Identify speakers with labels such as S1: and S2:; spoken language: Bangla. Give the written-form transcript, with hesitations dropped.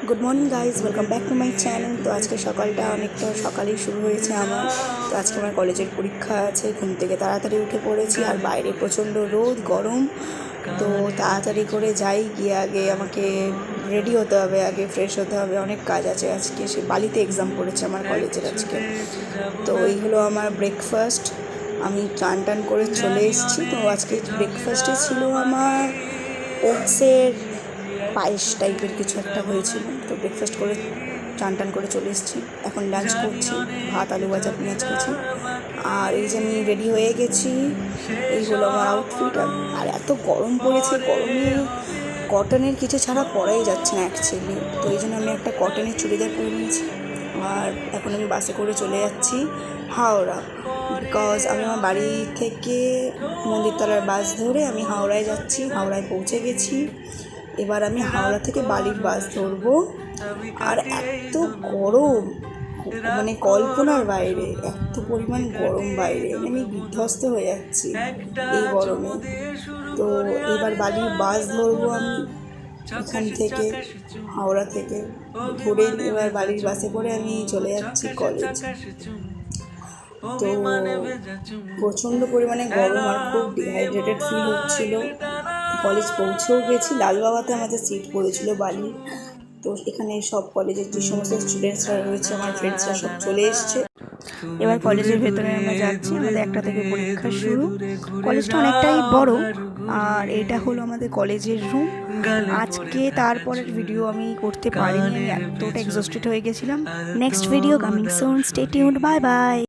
S1: Good morning guys, welcome back to my channel. তো আজকে সকালটা অনেকটা সকালেই শুরু হয়েছে আমার। তো আজকে আমার কলেজের পরীক্ষা আছে, ঘুম থেকে তাড়াতাড়ি উঠে পড়েছি। আর বাইরে প্রচণ্ড রোদ, গরম। তো তাড়াতাড়ি করে যাই, গিয়ে আগে আমাকে রেডি হতে হবে, আগে ফ্রেশ হতে হবে, অনেক কাজ আছে আজকে। সে বালিতে এক্সাম পড়েছে আমার কলেজের আজকে। তো এই হলো আমার ব্রেকফাস্ট। আমি চান টান করে চলে এসেছি। তো আজকে ব্রেকফাস্টে ছিল আমার ওটসের পায়েস টাইপের কিছু একটা হয়েছিল। তো ব্রেকফাস্ট করে চান টান করে চলে এসেছি। এখন লাঞ্চ করছি, ভাত, আলু ভাজা, পেঁয়াজ কুচি। আর এই যে আমি রেডি হয়ে গেছি, এই হলো আমার আউটফিট। আর এত গরম পড়েছে, গরমে কটনের কিছু ছাড়া পরাই যাচ্ছে না অ্যাকচুয়ালি। তো এই জন্য আমি একটা কটনের চুড়িদার পরে নিয়েছি। আর এখন আমি বাসে করে চলে যাচ্ছি হাওড়া, বিকজ আমি আমার বাড়ি থেকে মন্দিরতলার বাস ধরে আমি হাওড়ায় যাচ্ছি। হাওড়ায় পৌঁছে গেছি। এবার আমি হাওড়া থেকে বালির বাস ধরবো। আর এত গরম, মানে কল্পনার বাইরে, এত পরিমাণ গরম বাইরে, আমি বিধ্বস্ত হয়ে যাচ্ছি এই গরমে। তো এবার বালির বাস ধরবো আমি এখান থেকে, হাওড়া থেকে ধরে। এবার বালির বাসে করে আমি চলে যাচ্ছি কলেজ। তো প্রচণ্ড পরিমাণে গরম আর খুব ডিহাইড্রেটেড ফিল হচ্ছিল। কলেজ পৌঁছেও গেছি, লালবাবাতে আমাদের সিট পড়েছিল বালি। তো এখানে সব কলেজের যে সমস্ত স্টুডেন্টসরা রয়েছে, আমার ফ্রেন্ডসরা সব চলে এসছে। এবার কলেজের ভেতরে আমরা যাচ্ছি, আমাদের 1টা থেকে পরীক্ষা শুরু। কলেজটা অনেকটাই বড়। আর এটা হলো আমাদের কলেজের রুম। আজকে তারপরের ভিডিও আমি করতে পারিনি, আমি এতটা এক্সস্টেড হয়ে গেছিলাম। Next video coming soon, stay tuned, bye bye.